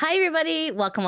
Hi everybody, welcome.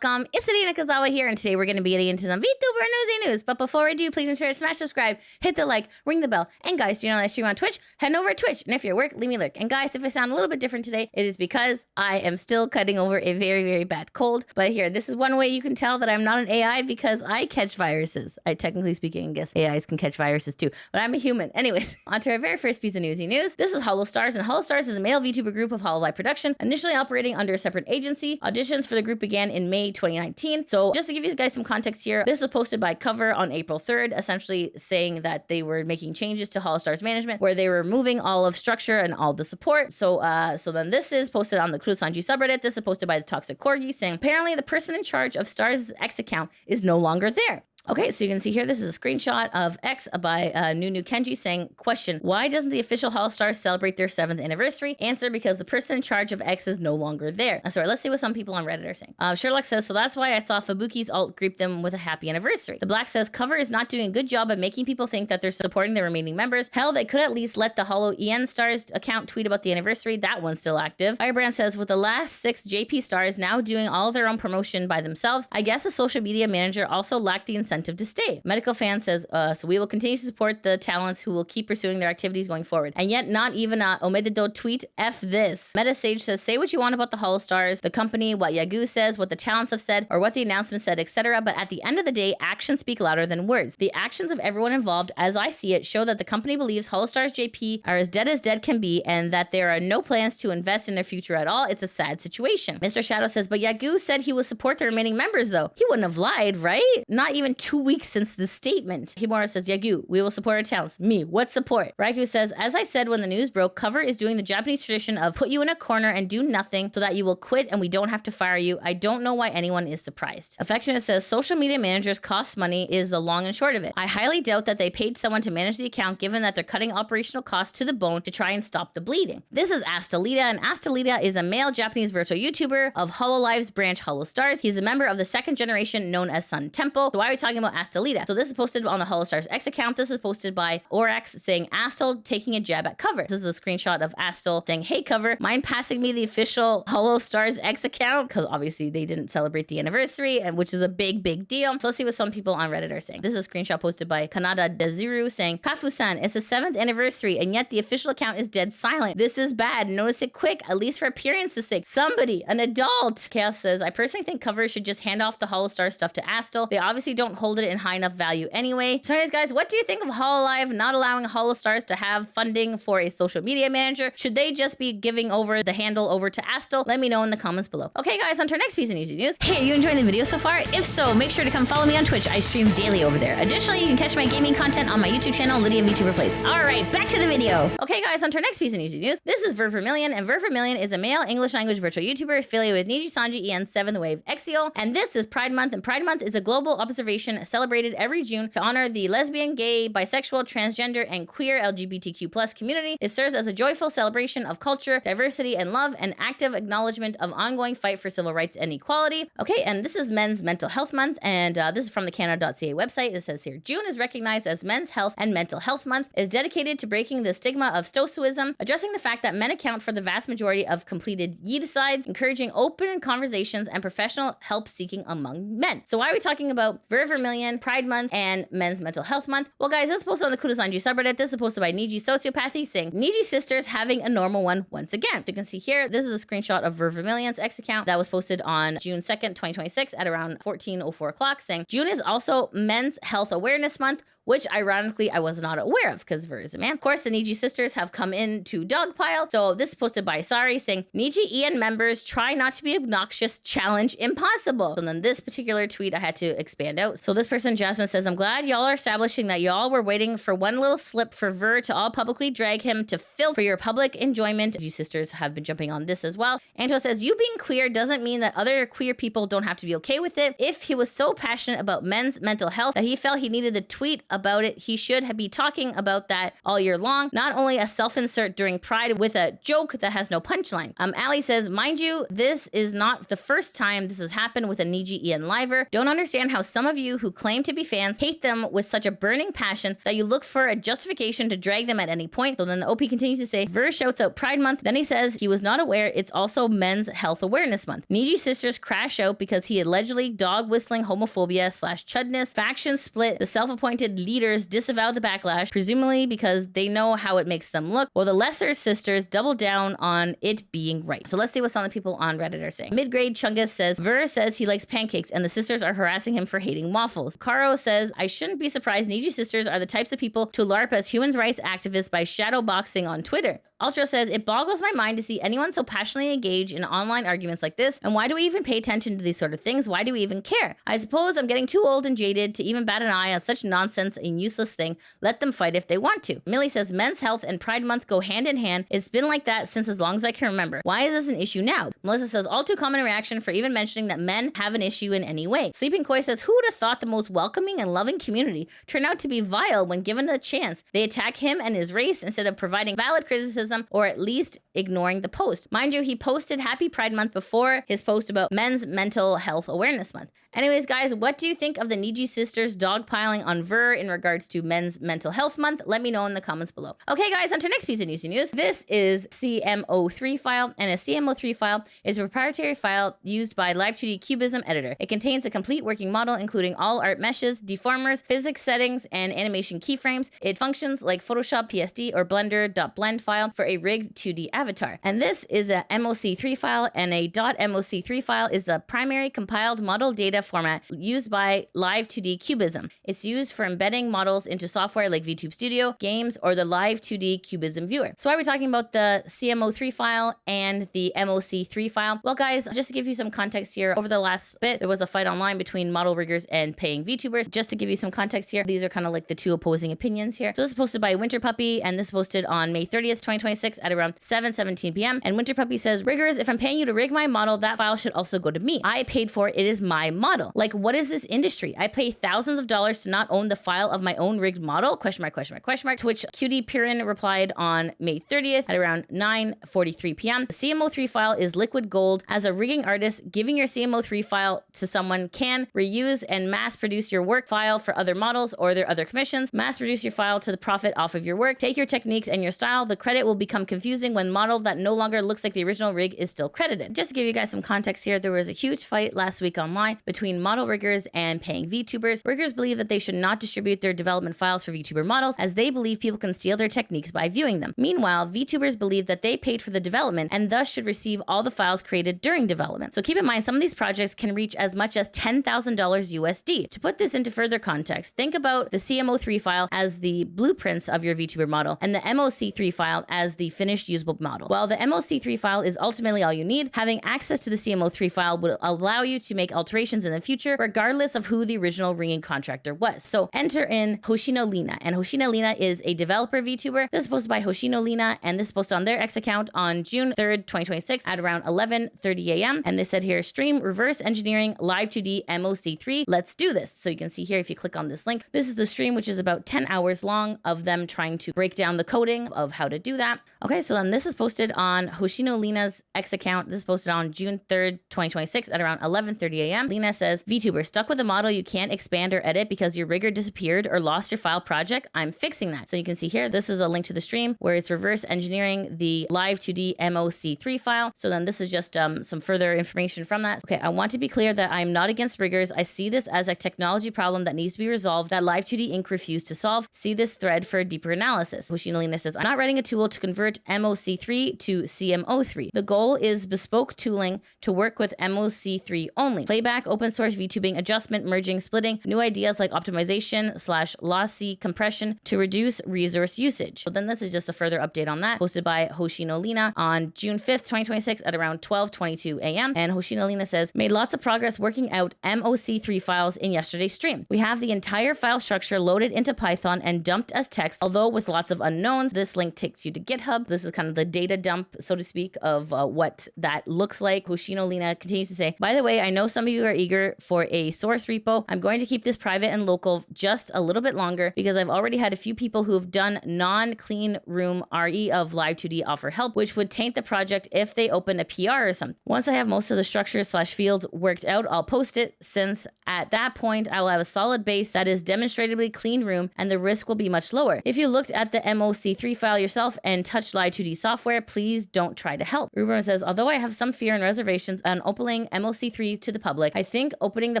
It's Adina Kazawa here, and today we're going to be getting into some VTuber Newsy news. But before we do, please make sure to smash subscribe, hit the like, ring the bell. And guys, do you know that I stream on Twitch? Head over to Twitch, and if you're at work, leave me a lurk. And guys, if I sound a little bit different today, it is because I am still cutting over a very, very bad cold. But here, this is one way you can tell that I'm not an AI because I catch viruses. I technically speaking, guess AIs can catch viruses too, but I'm a human. Anyways, on to our very first piece of Newsy news. This is Holostars, and Holostars is a male VTuber group of Hololive production, initially operating under a separate agency. Auditions for the group began in May 2019. So just to give you guys some context here, this was posted by Cover on April 3rd, essentially saying that they were making changes to Holostars management, where they were removing all of structure and all the support. So then this is posted on the NIJISANJI subreddit. This is posted by the Toxic Corgi, saying apparently the person in charge of Stars' X account is no longer there. Okay, so you can see here, this is a screenshot of X by Nunu Kenji saying, question, why doesn't the official Holostars celebrate their 7th anniversary? Answer, because the person in charge of X is no longer there. Sorry, let's see what some people on Reddit are saying. Sherlock says, so that's why I saw Fubuki's alt greet them with a happy anniversary. The Black says, Cover is not doing a good job of making people think that they're supporting the remaining members. Hell, they could at least let the Holo EN Stars account tweet about the anniversary. That one's still active. Firebrand says, with the last 6 JP stars now doing all their own promotion by themselves, I guess a social media manager also lacked the incentive to stay. Medical Fan says, so we will continue to support the talents who will keep pursuing their activities going forward. And yet not even a Omededo tweet, F this. Metasage says, say what you want about the Holostars, the company, what Yagu says, what the talents have said, or what the announcement said, etc. But at the end of the day, actions speak louder than words. The actions of everyone involved, as I see it, show that the company believes Holostars JP are as dead can be, and that there are no plans to invest in their future at all. It's a sad situation. Mr. Shadow says, but Yagu said he will support the remaining members though. He wouldn't have lied, right? Not even 2 weeks since the statement. Himura says, Yagu, we will support our talents. Me, what support? Raiku says, as I said when the news broke, Cover is doing the Japanese tradition of put you in a corner and do nothing so that you will quit and we don't have to fire you. I don't know why anyone is surprised. Affectionate says, social media managers cost money is the long and short of it. I highly doubt that they paid someone to manage the account given that they're cutting operational costs to the bone to try and stop the bleeding. This is Astalita, and Astalita is a male Japanese virtual YouTuber of Hololive's branch Holostars. He's a member of the 2nd generation known as Sun Temple. So why are we talking about Astalita? So this is posted on the Holostars X account. This is posted by Orax saying Astal taking a jab at Cover. This is a screenshot of Astal saying, hey Cover, mind passing me the official Holostars X account? Because obviously they didn't celebrate the anniversary, and which is a big deal. So let's see what some people on Reddit are saying. This is a screenshot posted by Kanada Dezuru saying, Kafu-san, it's the 7th anniversary and yet the official account is dead silent. This is bad. Notice it quick, at least for appearance's sake. Somebody, an adult. Chaos says, I personally think Cover should just hand off the Holostar stuff to Astal. They obviously don't hold it in high enough value anyway. So anyways, guys, what do you think of Hololive not allowing Holostars to have funding for a social media manager? Should they just be giving over the handle over to Astal? Let me know in the comments below. Okay, guys, on to our next piece of news. Hey, are you enjoying the video so far? If so, make sure to come follow me on Twitch. I stream daily over there. Additionally, you can catch my gaming content on my YouTube channel, Lydia VTuber Plays. All right, back to the video. Okay, guys, on to our next piece of news. This is Ver Vermilion, and Ver Vermilion is a male English language virtual YouTuber affiliated with NIJISANJI 7th Wave XEO, and this is Pride Month, and Pride Month is a global observation celebrated every June to honor the lesbian, gay, bisexual, transgender, and queer LGBTQ+ community. It serves as a joyful celebration of culture, diversity, and love, and active acknowledgement of ongoing fight for civil rights and equality. Okay, and this is Men's Mental Health Month, and this is from the Canada.ca website. It says here, June is recognized as Men's Health and Mental Health Month, is dedicated to breaking the stigma of stoicism, addressing the fact that men account for the vast majority of completed yidicides, encouraging open conversations and professional help seeking among men. So why are we talking about Ver Vermilion, Pride Month, and Men's Mental Health Month? Well, guys, this is posted on the NIJISANJI subreddit. This is posted by Niji Sociopathy saying, NIJISISTERs having a normal one once again. So you can see here, this is a screenshot of Ver Vermilion's X account that was posted on June 2nd, 2026 at around 14:04 o'clock saying, June is also Men's Health Awareness Month, which ironically I was not aware of because Ver is a man. Of course, the Niji sisters have come into dogpile. So this is posted by Sari saying, Niji EN members try not to be obnoxious, challenge impossible. And then this particular tweet I had to expand out. So this person, Jasmine, says, I'm glad y'all are establishing that y'all were waiting for one little slip for Ver to all publicly drag him to filth for your public enjoyment. You sisters have been jumping on this as well. Anto says, you being queer doesn't mean that other queer people don't have to be okay with it. If he was so passionate about men's mental health that he felt he needed the tweet about it. He should be talking about that all year long, not only a self-insert during Pride with a joke that has no punchline. Ali says, mind you, this is not the first time this has happened with a Niji Ian Liver. Don't understand how some of you who claim to be fans hate them with such a burning passion that you look for a justification to drag them at any point. So then the OP continues to say, Ver shouts out Pride Month. Then he says he was not aware it's also Men's Health Awareness Month. NIJISISTERs crash out because he allegedly dog whistling homophobia / chudness. Factions split. The self-appointed leaders disavow the backlash, presumably because they know how it makes them look, while the lesser sisters double down on it being right. So let's see what some of the people on Reddit are saying. Mid-grade Chungus says, Ver says he likes pancakes and the sisters are harassing him for hating waffles. Caro says, I shouldn't be surprised NIJISISTERs are the types of people to LARP as human rights activists by shadowboxing on Twitter. Ultra says, it boggles my mind to see anyone so passionately engage in online arguments like this, and why do we even pay attention to these sort of things? Why do we even care? I suppose I'm getting too old and jaded to even bat an eye on such nonsense and useless thing. Let them fight if they want to. Millie says, Men's Health and Pride Month go hand in hand. It's been like that since as long as I can remember. Why is this an issue now? Melissa says, all too common reaction for even mentioning that men have an issue in any way. Sleeping Koi says, who would have thought the most welcoming and loving community turned out to be vile when given the chance? They attack him and his race instead of providing valid criticism or at least ignoring the post. Mind you, he posted Happy Pride Month before his post about Men's Mental Health Awareness Month. Anyways, guys, what do you think of the NIJISISTERs dogpiling on Ver in regards to Men's Mental Health Month? Let me know in the comments below. Okay, guys, on to our next piece of Newsy news. This is CMO3 file, and a CMO3 file is a proprietary file used by Live2D Cubism editor. It contains a complete working model, including all art meshes, deformers, physics settings, and animation keyframes. It functions like Photoshop PSD or Blender.blend file for a rigged 2D avatar. And this is a MOC3 file, and a .moc3 file is the primary compiled model data format used by Live2D Cubism. It's used for embedding models into software like VTube Studio, games, or the Live2D Cubism viewer. So why are we talking about the CMO3 file and the MOC3 file? Well, guys, just to give you some context here, over the last bit, there was a fight online between model riggers and paying VTubers. Just to give you some context here, these are kind of like the two opposing opinions here. So this is posted by Winter Puppy, and this is posted on May 30th, 2026 at around 7:17 p.m. And Winter Puppy says, riggers, if I'm paying you to rig my model, that file should also go to me. I paid for it. It is my model. Like, what is this industry? I pay thousands of dollars to not own the file of my own rigged model? Question mark, question mark, question mark. To which Cutie Pirin replied on May 30th at around 9:43 p.m. The CMO3 file is liquid gold. As a rigging artist, giving your CMO3 file to someone can reuse and mass produce your work file for other models or their other commissions. Mass produce your file to the profit off of your work. Take your techniques and your style. The credit will become confusing when model that no longer looks like the original rig is still credited. Just to give you guys some context here, there was a huge fight last week online between model riggers and paying VTubers. Riggers believe that they should not distribute their development files for VTuber models, as they believe people can steal their techniques by viewing them. Meanwhile, VTubers believe that they paid for the development and thus should receive all the files created during development. So keep in mind, some of these projects can reach as much as $10,000 USD. To put this into further context, think about the CMO3 file as the blueprints of your VTuber model and the MOC3 file as the finished usable model. While the MOC3 file is ultimately all you need, having access to the CMO3 file would allow you to make alterations in the future regardless of who the original rigging contractor was. So enter in Hoshino Lina, and Hoshino Lina is a developer VTuber. This is posted by Hoshino Lina, and this is posted on their X account on June 3rd, 2026 at around 11:30 a.m. And they said here, stream reverse engineering Live2D MOC3. Let's do this. So you can see here, if you click on this link, this is the stream, which is about 10 hours long of them trying to break down the coding of how to do that. Okay, so then this is posted on Hoshino Lina's X account. This is posted on June 3rd, 2026 at around 11:30 a.m. Lina says, VTuber, stuck with a model you can't expand or edit because your rigger disappeared or lost your file project? I'm fixing that. So you can see here, this is a link to the stream where it's reverse engineering the Live2D MOC3 file. So then this is just some further information from that. Okay, I want to be clear that I'm not against riggers. I see this as a technology problem that needs to be resolved that Live2D Inc. refused to solve. See this thread for a deeper analysis. Hoshino Lina says, I'm not writing a tool to convert MOC3 to CMO3. The goal is bespoke tooling to work with MOC3 only. Playback, open source VTubing, adjustment, merging, splitting, new ideas like optimization / lossy compression to reduce resource usage. So then this is just a further update on that, posted by Hoshino Lina on June 5th, 2026 at around 12:22 a.m. And Hoshino Lina says, made lots of progress working out MOC3 files in yesterday's stream. We have the entire file structure loaded into Python and dumped as text, although with lots of unknowns. This link takes you to GitHub. This is kind of the data dump, so to speak, of what that looks like. Hoshino Lina continues to say, by the way, I know some of you are eager for a source repo. I'm going to keep this private and local just a little bit longer because I've already had a few people who have done non-clean room RE of Live 2D offer help, which would taint the project if they open a PR or something. Once I have most of the structures/fields worked out, I'll post it, since at that point I will have a solid base that is demonstratably clean room and the risk will be much lower. If you looked at the MOC3 file yourself and touched Live 2D software, please don't try to help. Rerverse says, although I have some fear and reservations on opening MOC3 to the public, I think opening the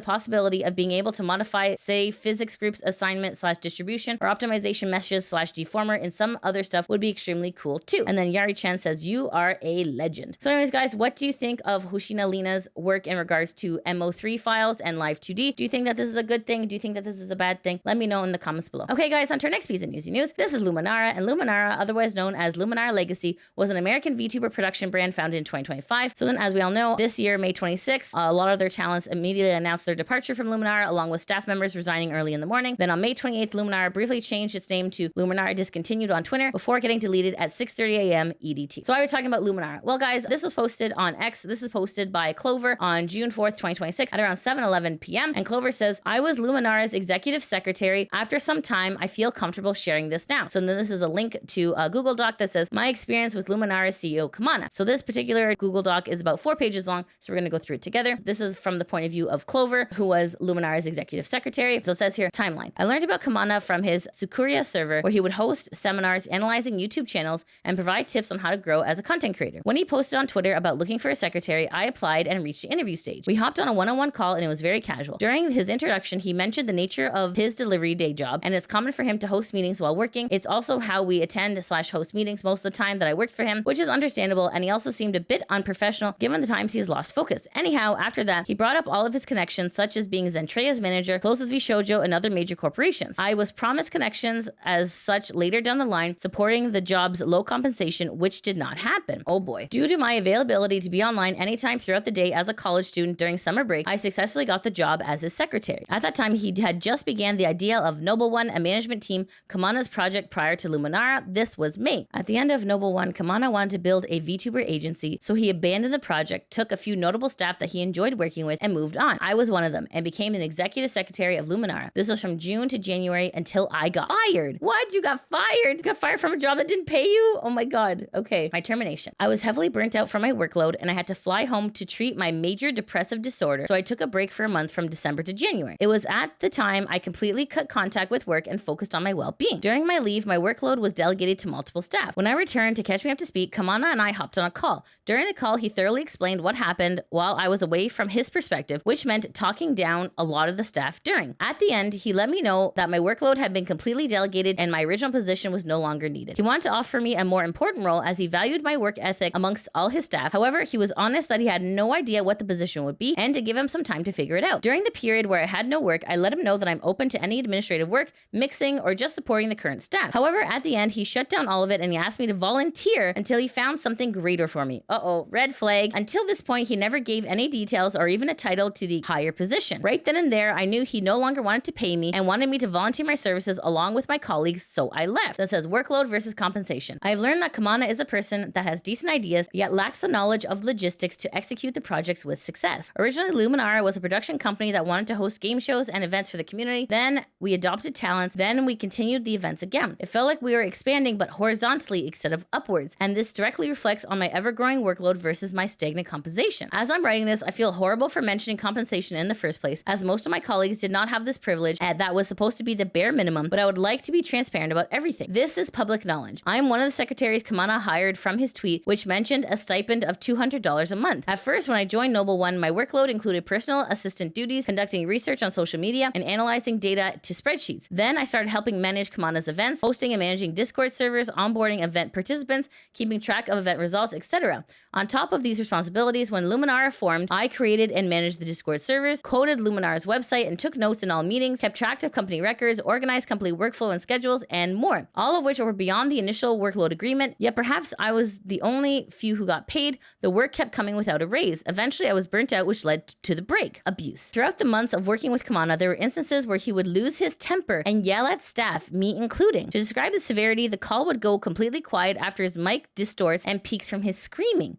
possibility of being able to modify, say, physics groups assignment/distribution or optimization meshes/deformer and some other stuff would be extremely cool too. And then Yari Chan says, you are a legend. So anyways, guys, what do you think of Hoshino Lina's work in regards to MO3 files and Live 2D? Do you think that this is a good thing? Do you think that this is a bad thing? Let me know in the comments below. Okay, guys, on to our next piece of Newsy News. This is Luminara, and Luminara, otherwise known as Luminara Legacy, was an American VTuber production brand founded in 2025. So then, as we all know, this year, May 26th, a lot of their talents immediately announced their departure from Luminara, along with staff members resigning early in the morning. Then on May 28th, Luminara briefly changed its name to Luminara Discontinued on Twitter before getting deleted at 6:30 a.m. EDT. So why are we talking about Luminara? Well, guys, this was posted on X. This is posted by Clover on June 4th, 2026 at around 7:11 p.m. And Clover says, I was Luminara's executive secretary. After some time, I feel comfortable sharing this now. So then this is a link to a Google Doc that says, my experience with Luminara CEO Kamana. So this particular Google Doc is about 4 pages long. So we're going to go through it together. This is from the point of view of Clover, who was Luminara's executive secretary. So it says here, timeline. I learned about Kamana from his Sukuria server, where he would host seminars analyzing YouTube channels and provide tips on how to grow as a content creator. When he posted on Twitter about looking for a secretary, I applied and reached the interview stage. We hopped on a one-on-one call and it was very casual. During his introduction, he mentioned the nature of his delivery day job, and it's common for him to host meetings while working. It's also how we attend/host meetings most of the time that I worked for him, which is understandable, and he also seemed a bit unprofessional given the times he has lost focus. Anyhow, after that, he brought up all of his connections, such as being Zentrea's manager, close with VShojo and other major corporations. I was promised connections as such later down the line, supporting the job's low compensation, which did not happen. Oh boy. Due to my availability to be online anytime throughout the day as a college student during summer break, I successfully got the job as his secretary. At that time, he had just began the idea of Noble One, a management team, Kamana's project prior to Luminara. This was May. At the end of Noble One, Kamana wanted to build a VTuber agency, so he abandoned the project, took a few notable staff that he enjoyed working with, and moved on. I was one of them and became an executive secretary of Luminara. This was from June to January until I got fired. What? You got fired? You got fired from a job that didn't pay you? Oh my God. Okay. My termination. I was heavily burnt out from my workload and I had to fly home to treat my major depressive disorder, so I took a break for a month from December to January. It was at the time I completely cut contact with work and focused on my well-being. During my leave, my workload was delegated to multiple staff. When I returned to catch me up to speed, Kamana and I hopped on a call. During the call, he thoroughly explained what happened while I was away from his perspective, which meant talking down a lot of the staff during. At the end, he let me know that my workload had been completely delegated and my original position was no longer needed. He wanted to offer me a more important role as he valued my work ethic amongst all his staff. However, he was honest that he had no idea what the position would be and to give him some time to figure it out. During the period where I had no work, I let him know that I'm open to any administrative work, mixing, or just supporting the current staff. However, at the end, he shut down all of it and he asked me to volunteer until he found something greater for me. Uh-oh, red flag. Until this point, he never gave any details or even a title to the higher position. Right then and there, I knew he no longer wanted to pay me and wanted me to volunteer my services along with my colleagues, so I left. That says workload versus compensation. I've learned that Kamana is a person that has decent ideas, yet lacks the knowledge of logistics to execute the projects with success. Originally, Luminara was a production company that wanted to host game shows and events for the community. Then we adopted talents. Then we continued the events again. It felt like we were expanding, but horizontally instead of upwards. And this directly reflects on my ever-growing workload versus my stagnant compensation. As I'm writing this, I feel horrible for mentioning compensation in the first place, as most of my colleagues did not have this privilege, and that was supposed to be the bare minimum, but I would like to be transparent about everything. This is public knowledge. I am one of the secretaries Kamana hired from his tweet, which mentioned a stipend of $200 a month. At first, when I joined Noble One, my workload included personal assistant duties, conducting research on social media, and analyzing data to spreadsheets. Then I started helping manage Kamana's events, hosting and managing Discord servers, onboarding event participants, keeping track of event results, etc. On top of these responsibilities, when Luminara formed, I created and managed the Discord servers, coded Luminara's website, and took notes in all meetings, kept track of company records, organized company workflow and schedules, and more, all of which were beyond the initial workload agreement. Yet perhaps I was the only few who got paid. The work kept coming without a raise. Eventually, I was burnt out, which led to the break. Abuse. Throughout the months of working with Kamana, there were instances where he would lose his temper and yell at staff, me including. To describe the severity, the call would go completely completely quiet after his mic distorts and peaks from his screaming.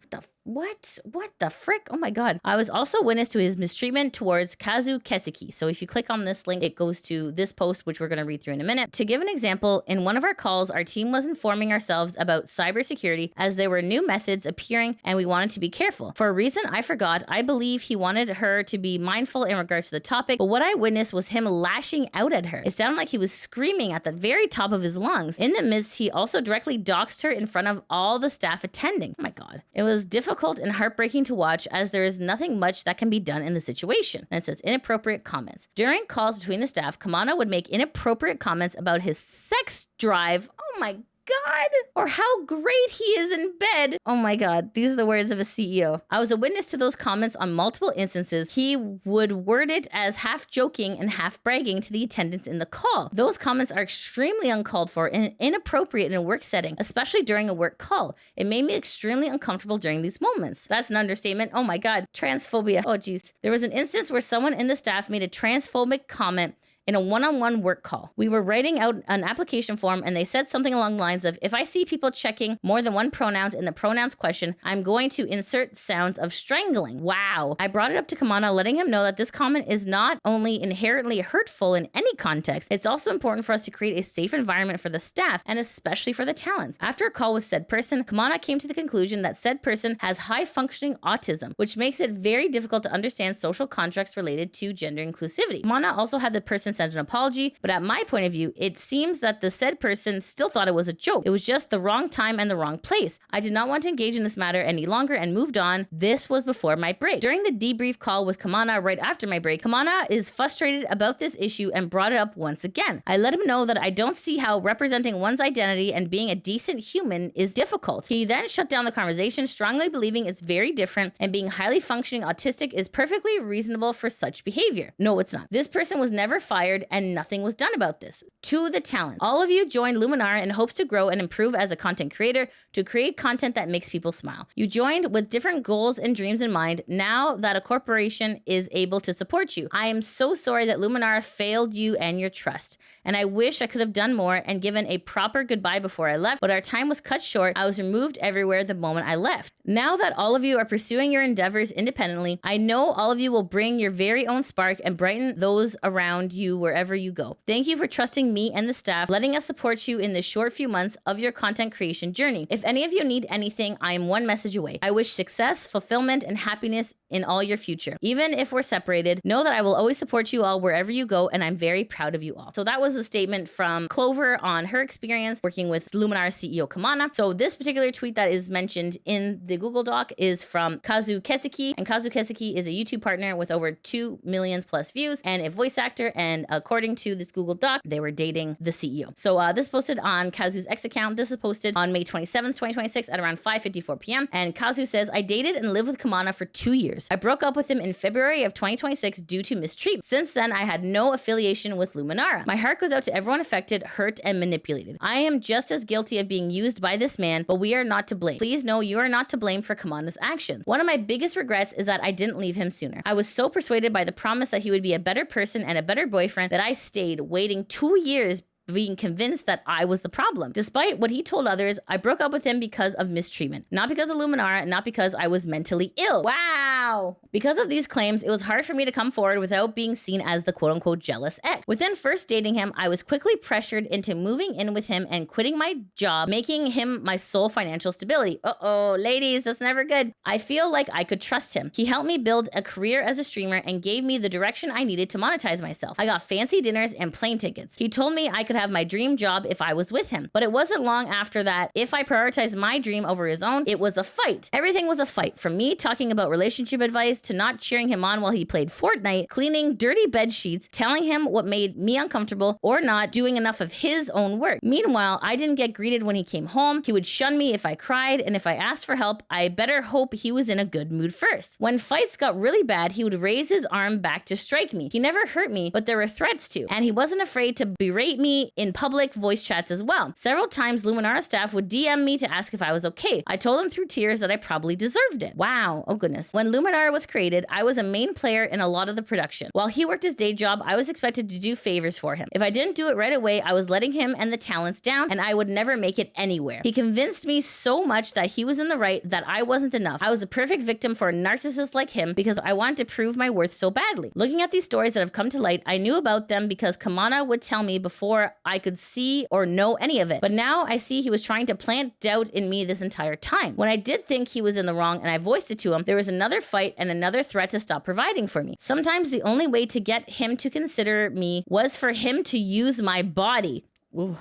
What the frick? Oh my god. I was also witness to his mistreatment towards Kazu Keseki. So if you click on this link, it goes to this post, which we're going to read through in a minute. To give an example, in one of our calls, our team was informing ourselves about cybersecurity as there were new methods appearing and we wanted to be careful. For a reason I forgot, I believe he wanted her to be mindful in regards to the topic, but what I witnessed was him lashing out at her. It sounded like he was screaming at the very top of his lungs. In the midst, he also directly doxed her in front of all the staff attending. Oh my god. It was difficult and heartbreaking to watch as there is nothing much that can be done in the situation. And it says inappropriate comments. During calls between the staff, Kamana would make inappropriate comments about his sex drive. Oh my god, or how great he is in bed. Oh my god, these are the words of a CEO. I was a witness to those comments on multiple instances. He would word it as half joking and half bragging to the attendants in the call. Those comments are extremely uncalled for and inappropriate in a work setting, especially during a work call. It made me extremely uncomfortable during these moments. That's an understatement. Oh my god, transphobia. Oh geez. There was an instance where someone in the staff made a transphobic comment in a one-on-one work call. We were writing out an application form and they said something along the lines of, if I see people checking more than one pronoun in the pronouns question, I'm going to insert sounds of strangling. Wow. I brought it up to Kamana, letting him know that this comment is not only inherently hurtful in any context, it's also important for us to create a safe environment for the staff and especially for the talents. After a call with said person, Kamana came to the conclusion that said person has high-functioning autism, which makes it very difficult to understand social contracts related to gender inclusivity. Kamana also had the person sent an apology, but at my point of view, it seems that the said person still thought it was a joke. It was just the wrong time and the wrong place. I did not want to engage in this matter any longer and moved on. This was before my break. During the debrief call with Kamana right after my break, Kamana is frustrated about this issue and brought it up once again. I let him know that I don't see how representing one's identity and being a decent human is difficult. He then shut down the conversation, strongly believing it's very different and being highly functioning autistic is perfectly reasonable for such behavior. No, it's not. This person was never fired and nothing was done about this. To the talent. All of you joined Luminara in hopes to grow and improve as a content creator to create content that makes people smile. You joined with different goals and dreams in mind now that a corporation is able to support you. I am so sorry that Luminara failed you and your trust. And I wish I could have done more and given a proper goodbye before I left, but our time was cut short. I was removed everywhere the moment I left. Now that all of you are pursuing your endeavors independently, I know all of you will bring your very own spark and brighten those around you wherever you go. Thank you for trusting me and the staff, letting us support you in the short few months of your content creation journey. If any of you need anything, I am one message away. I wish success, fulfillment, and happiness in all your future. Even if we're separated, know that I will always support you all wherever you go, and I'm very proud of you all. So that was a statement from Clover on her experience working with Luminara CEO Kamana. So this particular tweet that is mentioned in the Google Doc is from Kazu Keseki, and Kazu Keseki is a YouTube partner with over 2 million plus views and a voice actor, and according to this Google Doc, they were dating the CEO. So this posted on Kazu's X account. This is posted on May 27th, 2026 at around 5:54 p.m. And Kazu says, I dated and lived with Kamana for 2 years. I broke up with him in February of 2026 due to mistreatment. Since then, I had no affiliation with Luminara. My heart goes out to everyone affected, hurt, and manipulated. I am just as guilty of being used by this man, but we are not to blame. Please know you are not to blame for Kamana's actions. One of my biggest regrets is that I didn't leave him sooner. I was so persuaded by the promise that he would be a better person and a better boyfriend that I stayed waiting 2 years being convinced that I was the problem. Despite what he told others, I broke up with him because of mistreatment. Not because of Luminara, not because I was mentally ill. Wow! Because of these claims, it was hard for me to come forward without being seen as the quote-unquote jealous ex. Within first dating him, I was quickly pressured into moving in with him and quitting my job, making him my sole financial stability. Uh-oh, ladies, that's never good. I feel like I could trust him. He helped me build a career as a streamer and gave me the direction I needed to monetize myself. I got fancy dinners and plane tickets. He told me I could have my dream job if I was with him. But it wasn't long after that, if I prioritized my dream over his own, it was a fight. Everything was a fight, from me talking about relationship advice to not cheering him on while he played Fortnite, cleaning dirty bed sheets, telling him what made me uncomfortable, or not doing enough of his own work. Meanwhile, I didn't get greeted when he came home. He would shun me if I cried, and if I asked for help, I better hope he was in a good mood first. When fights got really bad, he would raise his arm back to strike me. He never hurt me, but there were threats to, and he wasn't afraid to berate me me in public voice chats as well. Several times, Luminara staff would DM me to ask if I was okay. I told them through tears that I probably deserved it. Wow. Oh goodness. When Luminara was created, I was a main player in a lot of the production. While he worked his day job, I was expected to do favors for him. If I didn't do it right away, I was letting him and the talents down, and I would never make it anywhere. He convinced me so much that he was in the right, that I wasn't enough. I was a perfect victim for a narcissist like him because I wanted to prove my worth so badly. Looking at these stories that have come to light, I knew about them because Kamana would tell me before I could see or know any of it. But now I see he was trying to plant doubt in me this entire time. When I did think he was in the wrong and I voiced it to him, there was another fight and another threat to stop providing for me. Sometimes the only way to get him to consider me was for him to use my body. Ooh.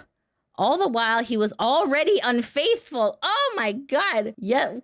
All the while, he was already unfaithful. Oh my God. Yeah,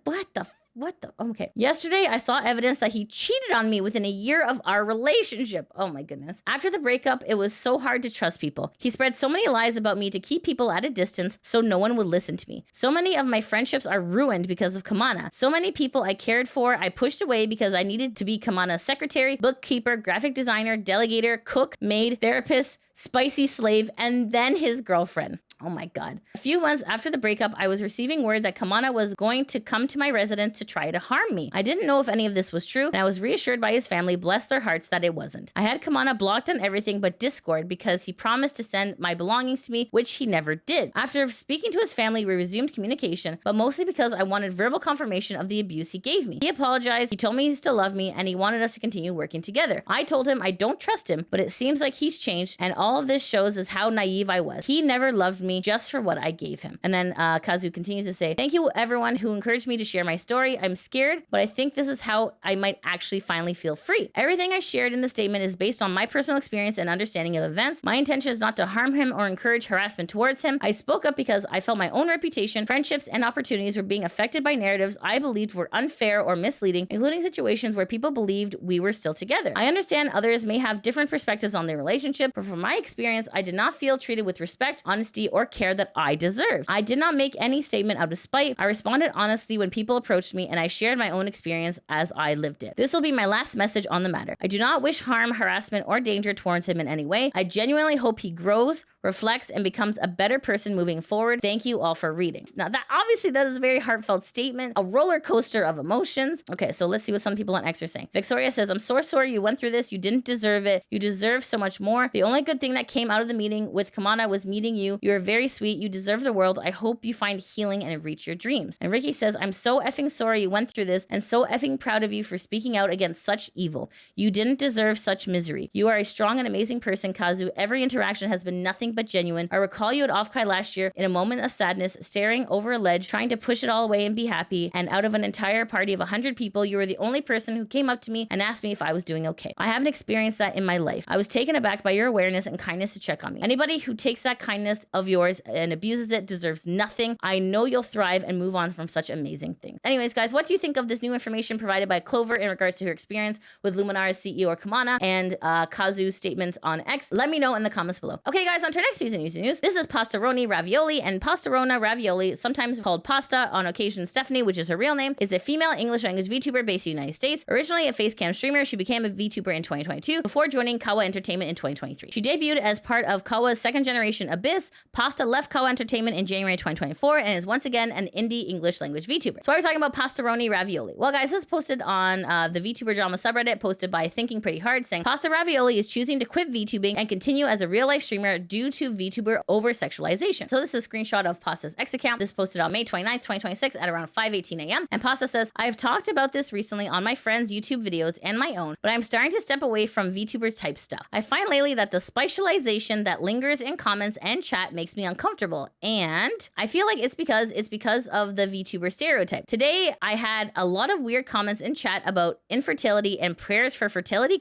okay. Yesterday, I saw evidence that he cheated on me within a year of our relationship. Oh my goodness. After the breakup, it was so hard to trust people. He spread so many lies about me to keep people at a distance so no one would listen to me. So many of my friendships are ruined because of Kamana. So many people I cared for, I pushed away because I needed to be Kamana's secretary, bookkeeper, graphic designer, delegator, cook, maid, therapist, spicy slave, and then his girlfriend. Oh my God. A few months after the breakup, I was receiving word that Kamana was going to come to my residence to try to harm me. I didn't know if any of this was true, and I was reassured by his family, bless their hearts, that it wasn't. I had Kamana blocked on everything but Discord because he promised to send my belongings to me, which he never did. After speaking to his family, we resumed communication, but mostly because I wanted verbal confirmation of the abuse he gave me. He apologized, he told me he still loved me, and he wanted us to continue working together. I told him I don't trust him, but it seems like he's changed, and all of this shows is how naive I was. He never loved me just for what I gave him. And then Kazu continues to say, thank you everyone who encouraged me to share my story. I'm scared, but I think this is how I might actually finally feel free. Everything I shared in the statement is based on my personal experience and understanding of events. My intention is not to harm him or encourage harassment towards him. I spoke up because I felt my own reputation, friendships, and opportunities were being affected by narratives I believed were unfair or misleading, including situations where people believed we were still together. I understand others may have different perspectives on their relationship, but from my experience, I did not feel treated with respect, honesty, or care that I deserved. I did not make any statement out of spite. I responded honestly when people approached me, and I shared my own experience as I lived it. This will be my last message on the matter. I do not wish harm, harassment, or danger towards him in any way. I genuinely hope he grows, reflects, and becomes a better person moving forward. Thank you all for reading. Now, that is a very heartfelt statement, a roller coaster of emotions. Okay, so let's see what some people on X are saying. Victoria says, I'm so sorry you went through this. You didn't deserve it. You deserve so much more. The only good thing that came out of the meeting with Kamana was meeting you. You are very sweet. You deserve the world. I hope you find healing and reach your dreams. And Ricky says, I'm so effing sorry you went through this and so effing proud of you for speaking out against such evil. You didn't deserve such misery. You are a strong and amazing person, Kazu. Every interaction has been nothing but genuine. I recall you at Offkai last year in a moment of sadness, staring over a ledge, trying to push it all away and be happy. And out of an entire party of 100 people, you were the only person who came up to me and asked me if I was doing okay. I haven't experienced that in my life. I was taken aback by your awareness and kindness to check on me. Anybody who takes that kindness of yours and abuses it deserves nothing. I know you'll thrive and move on from such amazing things. Anyways, guys, what do you think of this new information provided by Clover in regards to her experience with Luminara CEO or Kamana and Kazu's statements on X? Let me know in the comments below. Okay, guys, on to our next piece of news. This is PastaroniRavioli, and PastaroniRavioli, sometimes called Pasta, on occasion Stephanie, which is her real name, is a female English language VTuber based in the United States. Originally a facecam streamer, she became a VTuber in 2022 before joining Kawa Entertainment in 2023. She debuted as part of Kawa's second generation Abyss. Pasta left Kawa Entertainment in January 2024 and is once again an indie English language VTuber. So why are we talking about PastaroniRavioli? Well, guys, this is posted on the VTuber drama subreddit, posted by Thinking Pretty Hard, saying PastaroniRavioli is choosing to quit VTubing and continue as a real life streamer due to VTuber over-sexualization. So this is a screenshot of Pasta's X account. This posted on May 29th, 2026 at around 5:18 a.m. And Pasta says, I have talked about this recently on my friends' YouTube videos and my own, but I'm starting to step away from VTuber type stuff. I find lately that the specialization that lingers in comments and chat makes me uncomfortable. And I feel like it's because of the VTuber stereotype. Today, I had a lot of weird comments in chat about infertility and prayers for fertility ?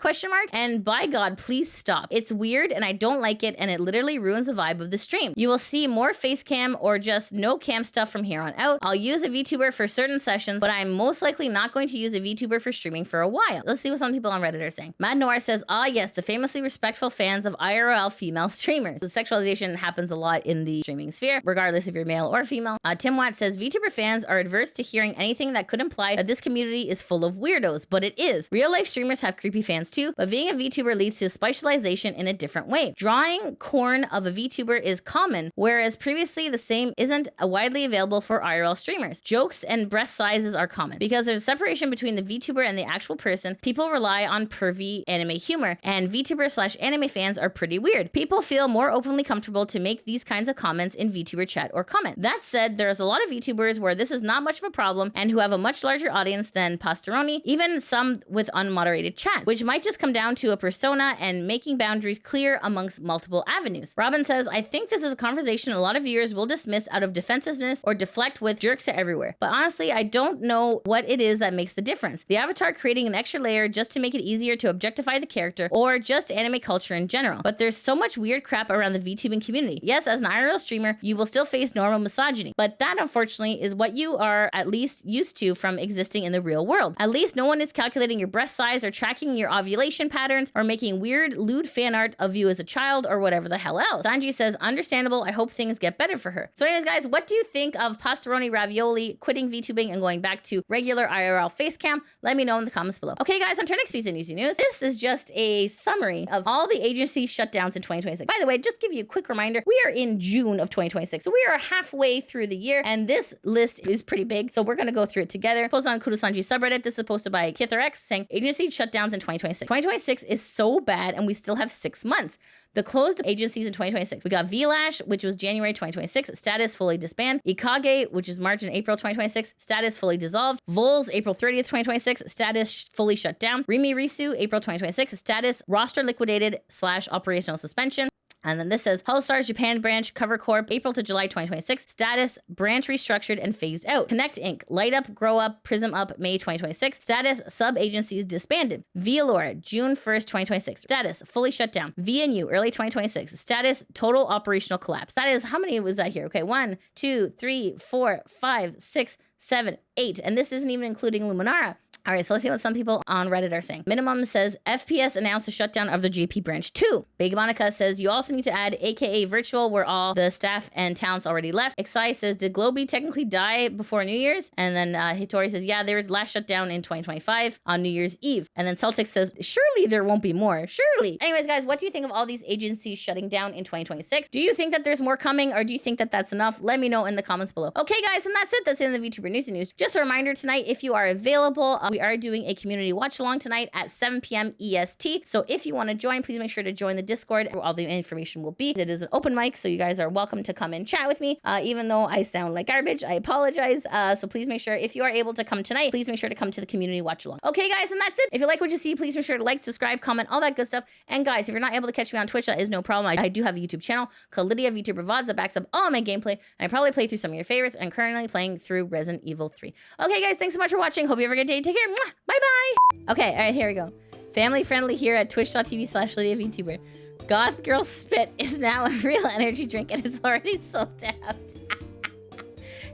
And by God, please stop. It's weird and I don't like it, and it literally ruins the vibe of the stream. You will see more face cam or just no cam stuff from here on out. I'll use a VTuber for certain sessions, but I'm most likely not going to use a VTuber for streaming for a while. Let's see what some people on Reddit are saying. Mad Noir says, yes, the famously respectful fans of IRL female streamers. The sexualization happens a lot lot in the streaming sphere, regardless if you're male or female. Tim Watt says, VTuber fans are adverse to hearing anything that could imply that this community is full of weirdos, but it is. Real life streamers have creepy fans too, but being a VTuber leads to specialization in a different way. Drawing corn of a VTuber is common, whereas previously the same isn't widely available for IRL streamers. Jokes and breast sizes are common. Because there's a separation between the VTuber and the actual person, people rely on pervy anime humor, and VTuber/anime fans are pretty weird. People feel more openly comfortable to make these kinds of comments in VTuber chat or comment. That said, there's a lot of VTubers where this is not much of a problem and who have a much larger audience than Pastaroni, even some with unmoderated chat, which might just come down to a persona and making boundaries clear amongst multiple avenues. Robin says, I think this is a conversation a lot of viewers will dismiss out of defensiveness or deflect with jerks are everywhere. But honestly, I don't know what it is that makes the difference. The avatar creating an extra layer just to make it easier to objectify the character, or just anime culture in general. But there's so much weird crap around the VTubing community. Yes, as an IRL streamer, you will still face normal misogyny, but that unfortunately is what you are at least used to from existing in the real world. At least no one is calculating your breast size or tracking your ovulation patterns or making weird lewd fan art of you as a child or whatever the hell else. Sanji says, understandable. I hope things get better for her. So anyways, guys, what do you think of PastaroniRavioli quitting VTubing and going back to regular IRL face cam? Let me know in the comments below. Okay, guys, on to our next piece of Newsy news. This is just a summary of all the agency shutdowns in 2026. By the way, just give you a quick reminder, we are in June of 2026. So we are halfway through the year, and this list is pretty big. So we're going to go through it together. Posted on KudoSanji subreddit. This is posted by KitherX saying agency shutdowns in 2026. 2026 is so bad, and we still have 6 months. The closed agencies in 2026. We got VLash, which was January 2026, status fully disbanded. Ikage, which is March and April 2026, status fully dissolved. Vols, April 30th, 2026, status fully shut down. Rimi Risu, April 2026, status roster liquidated / operational suspension. And then this says Holostars Japan branch Cover Corp April to July 2026 status branch restructured and phased out. Connect Inc. Light Up, Grow Up, Prism Up May 2026 status sub agencies disbanded. Vialora June 1st 2026 status fully shut down. VNU early 2026 status total operational collapse. Status how many was that here? Okay, 1 2 3 4 5 6 7 8, and this isn't even including Luminara. All right, so let's see what some people on Reddit are saying. Minimum says, FPS announced the shutdown of the JP branch 2. Big Monica says, you also need to add AKA virtual where all the staff and talents already left. Exai says, did Globy technically die before New Year's? And then Hitori says, yeah, they were last shut down in 2025 on New Year's Eve. And then Celtic says, surely there won't be more. Surely. Anyways, guys, what do you think of all these agencies shutting down in 2026? Do you think that there's more coming, or do you think that that's enough? Let me know in the comments below. Okay, guys, and that's it. That's the end of the VTuber Newsy news. Just a reminder tonight, if you are available, we are doing a community watch along tonight at 7 p.m. EST. So if you want to join, please make sure to join the Discord where all the information will be. It is an open mic, so you guys are welcome to come and chat with me. Even though I sound like garbage, I apologize. So please make sure, if you are able to come tonight, please make sure to come to the community watch along. Okay, guys, and that's it. If you like what you see, please make sure to like, subscribe, comment, all that good stuff. And guys, if you're not able to catch me on Twitch, that is no problem. I do have a YouTube channel called Lydia VTuber VODs that backs up all my gameplay, and I probably play through some of your favorites. I'm currently playing through Resident Evil 3. Okay, guys, thanks so much for watching. Hope you have a good day. Take care. Bye-bye. Okay, all right, here we go. Family friendly here at twitch.tv/LydiaVTuber. Goth Girl Spit is now a real energy drink and it's already sold out.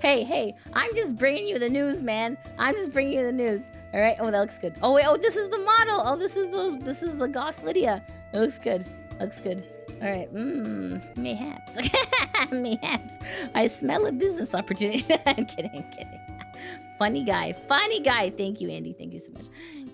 Hey, I'm just bringing you the news, man. I'm just bringing you the news. All right. Oh, that looks good. Oh, wait. Oh, this is the model. Oh, this is the Goth Lydia. It looks good. Looks good. All right. Mayhaps. Mayhaps. I smell a business opportunity. I'm kidding. Funny guy. Thank you, Andy. Thank you so much.